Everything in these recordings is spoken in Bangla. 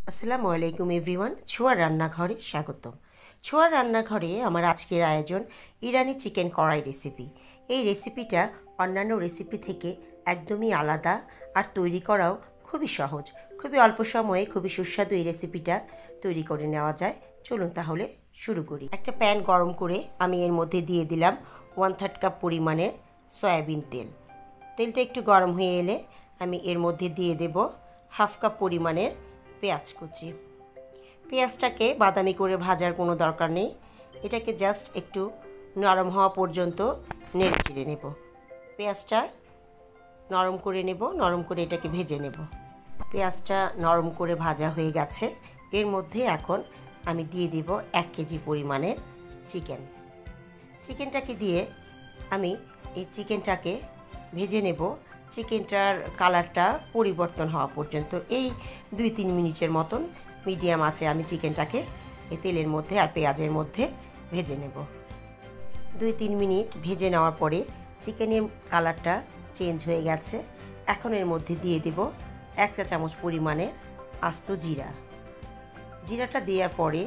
আসসালামু আলাইকুম এভরিওয়ান, ছোঁয়ার রান্নাঘরে স্বাগতম। ছোঁয়ার রান্নাঘরে আমার আজকের আয়োজন ইরানি চিকেন কড়াই রেসিপি। এই রেসিপিটা অন্যান্য রেসিপি থেকে একদমই আলাদা আর তৈরি করাও খুবই সহজ। খুবই অল্প সময়ে খুবই সুস্বাদু এই রেসিপিটা তৈরি করে নেওয়া যায়। চলুন তাহলে শুরু করি। একটা প্যান গরম করে আমি এর মধ্যে দিয়ে দিলাম 1/3 কাপ পরিমাণের সয়াবিন তেল। তেলটা একটু গরম হয়ে এলে আমি এর মধ্যে দিয়ে দেব 1/2 কাপ পরিমাণের পেঁয়াজ কুচি। পেঁয়াজটাকে বাদামি করে ভাজার কোনো দরকার নেই, এটাকে জাস্ট একটু নরম হওয়া পর্যন্ত নেড়ে চেড়ে নেব। পেঁয়াজটা নরম করে নেব, নরম করে এটাকে ভেজে নেব। পেঁয়াজটা নরম করে ভাজা হয়ে গেছে। এর মধ্যে এখন আমি দিয়ে দেব 1 কেজি পরিমাণের চিকেনটাকে দিয়ে আমি এই চিকেনটাকে ভেজে নেব। চিকেনটার কালারটা পরিবর্তন হওয়া পর্যন্ত এই 2-3 মিনিটের মতন মিডিয়াম আঁচে আমি চিকেনটাকে এই তেলের মধ্যে আর পেঁয়াজের মধ্যে ভেজে নেব। 2-3 মিনিট ভেজে নেওয়ার পরে চিকেনের কালারটা চেঞ্জ হয়ে গেছে। এখন এর মধ্যে দিয়ে দেব 1 চা চামচ পরিমাণের আস্ত জিরাটা দেওয়ার পরে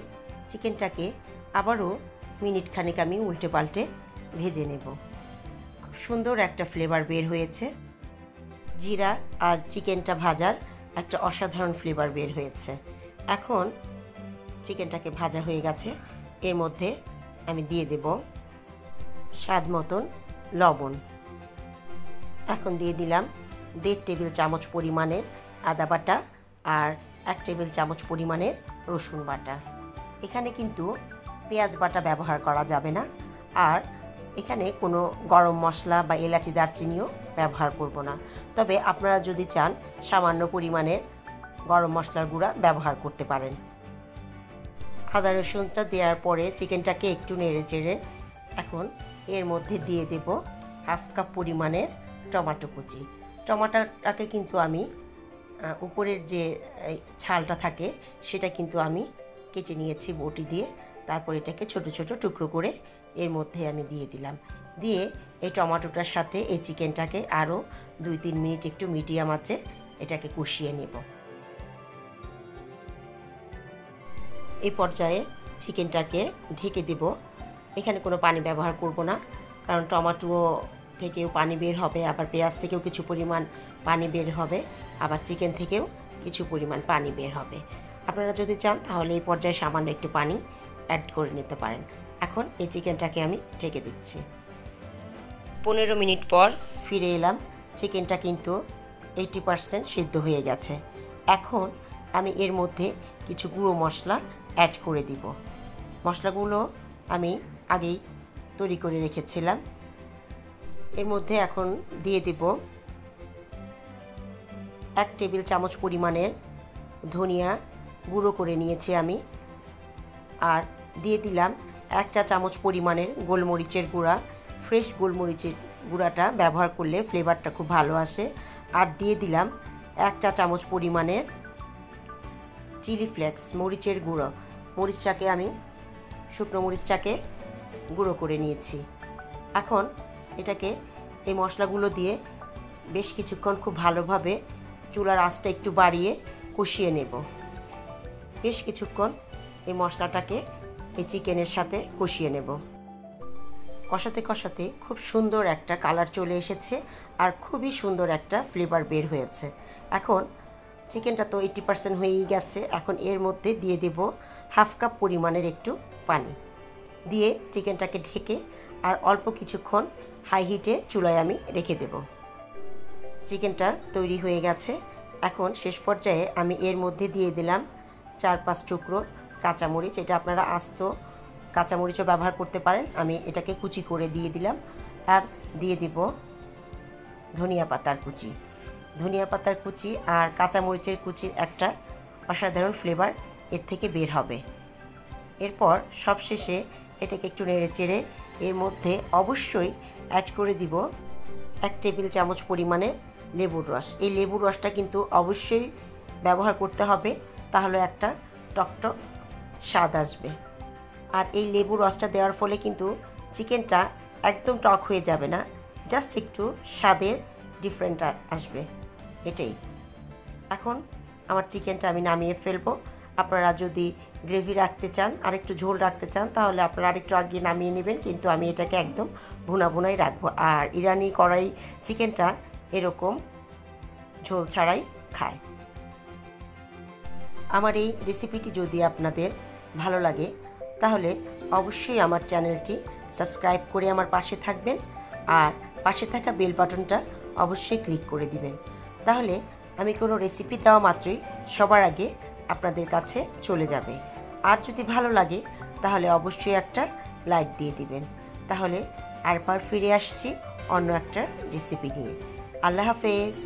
চিকেনটাকে আবারও মিনিট খানেক আমি উল্টে পাল্টে ভেজে নেব। খুব সুন্দর একটা ফ্লেভার বের হয়েছে। জিরা আর চিকেনটা ভাজার একটা অসাধারণ ফ্লেভার বের হয়েছে। এখন চিকেনটাকে ভাজা হয়ে গেছে, এর মধ্যে আমি দিয়ে দেব স্বাদ মতন লবণ। এখন দিয়ে দিলাম 1.5 টেবিল চামচ পরিমাণের আদা বাটা আর 1 টেবিল চামচ পরিমাণের রসুন বাটা। এখানে কিন্তু পেঁয়াজ বাটা ব্যবহার করা যাবে না, আর এখানে কোনো গরম মশলা বা এলাচি দারচিনিও ব্যবহার করব না। তবে আপনারা যদি চান সামান্য পরিমাণের গরম মশলার গুঁড়া ব্যবহার করতে পারেন। আদা রসুনটা দেওয়ার পরে চিকেনটাকে একটু নেড়ে চেড়ে এখন এর মধ্যে দিয়ে দেব 1/2 কাপ পরিমাণের টমেটো কুচি। টমেটোটাকে কিন্তু আমি উপরের যে ছালটা থাকে সেটা কিন্তু আমি কেটে নিয়েছি বটি দিয়ে। তারপর এটাকে ছোট ছোট টুকরো করে এর মধ্যে আমি দিয়ে দিলাম। দিয়ে এই টমেটোটার সাথে এই চিকেনটাকে আরও 2-3 মিনিট একটু মিডিয়াম আঁচে এটাকে কষিয়ে নেব। এই পর্যায়ে চিকেনটাকে ঢেকে দেব। এখানে কোনো পানি ব্যবহার করব না, কারণ টমেটো থেকেও পানি বের হবে, আবার পেঁয়াজ থেকেও কিছু পরিমাণ পানি বের হবে, আবার চিকেন থেকেও কিছু পরিমাণ পানি বের হবে। আপনারা যদি চান তাহলে এই পর্যায়ে সামান্য একটু পানি অ্যাড করে নিতে পারেন। এখন এই চিকেনটাকে আমি ঢেকে দিচ্ছি। 15 মিনিট পর ফিরে এলাম। চিকেনটা কিন্তু 80% সিদ্ধ হয়ে গেছে। এখন আমি এর মধ্যে কিছু গুঁড়ো মশলা অ্যাড করে দিব। মশলাগুলো আমি আগেই তৈরি করে রেখেছিলাম। এর মধ্যে এখন দিয়ে দেব 1 টেবিল চামচ পরিমাণের ধনিয়া গুঁড়ো করে নিয়েছি আমি, আর দিয়ে দিলাম 1 চা চামচ পরিমাণের গোলমরিচের গুঁড়া। ফ্রেশ গোলমরিচের গুঁড়াটা ব্যবহার করলে ফ্লেভারটা খুব ভালো আসে। আর দিয়ে দিলাম 1 চা চামচ পরিমাণের চিলি ফ্লেক্স, মরিচের গুঁড়ো। মরিচটাকে আমি শুকনো মরিচটাকে গুঁড়ো করে নিয়েছি। এখন এটাকে এই মশলাগুলো দিয়ে বেশ কিছুক্ষণ খুব ভালোভাবে চুলার আঁচটা একটু বাড়িয়ে কষিয়ে নেব। বেশ কিছুক্ষণ এই মশলাটাকে এই চিকেনের সাথে কষিয়ে নেব। কষাতে কষাতে খুব সুন্দর একটা কালার চলে এসেছে আর খুবই সুন্দর একটা ফ্লেভার বের হয়েছে। এখন চিকেনটা তো 80% হয়েই গেছে। এখন এর মধ্যে দিয়ে দেব 1/2 কাপ পরিমাণের একটু পানি। দিয়ে চিকেনটাকে ঢেকে আর অল্প কিছুক্ষণ হাই হিটে চুলায় আমি রেখে দেব। চিকেনটা তৈরি হয়ে গেছে। এখন শেষ পর্যায়ে আমি এর মধ্যে দিয়ে দিলাম 4-5 টুকরো কাঁচামরিচ। এটা আপনারা আস্ত কাঁচামরিচও ব্যবহার করতে পারেন। আমি এটাকে কুচি করে দিয়ে দিলাম। আর দিয়ে দেব ধনিয়া পাতার কুচি আর কাঁচামরিচের কুচির একটা অসাধারণ ফ্লেভার এর থেকে বের হবে। এরপর সবশেষে এটাকে একটু নেড়ে চেড়ে এর মধ্যে অবশ্যই অ্যাড করে দিব 1 টেবিল চামচ পরিমাণের লেবুর রস। এই লেবুর রসটা কিন্তু অবশ্যই ব্যবহার করতে হবে, তাহলে একটা টকটক স্বাদ আসবে। আর এই লেবুর রসটা দেওয়ার ফলে কিন্তু চিকেনটা একদম টক হয়ে যাবে না, জাস্ট একটু স্বাদের ডিফারেন্ট আসবে, এটাই। এখন আমার চিকেনটা আমি নামিয়ে ফেলবো। আপনারা যদি গ্রেভি রাখতে চান, আরেকটু ঝোল রাখতে চান, তাহলে আপনারা আরেকটু আগে নামিয়ে নেবেন, কিন্তু আমি এটাকে একদম ভুনা ভুনাই রাখবো। আর ইরানি কড়াই চিকেনটা এরকম ঝোল ছাড়াই খায়। আমার এই রেসিপিটি যদি আপনাদের ভালো লাগে তাহলে অবশ্যই আমার চ্যানেলটি সাবস্ক্রাইব করে আমার পাশে থাকবেন, আর পাশে থাকা বেল বাটনটা অবশ্যই ক্লিক করে দিবেন। তাহলে আমি কোনো রেসিপি দেওয়া মাত্রই সবার আগে আপনাদের কাছে চলে যাবে। আর যদি ভালো লাগে তাহলে অবশ্যই একটা লাইক দিয়ে দিবেন। তাহলে আরবার ফিরে আসছি অন্য একটা রেসিপি নিয়ে। আল্লাহ হাফেজ।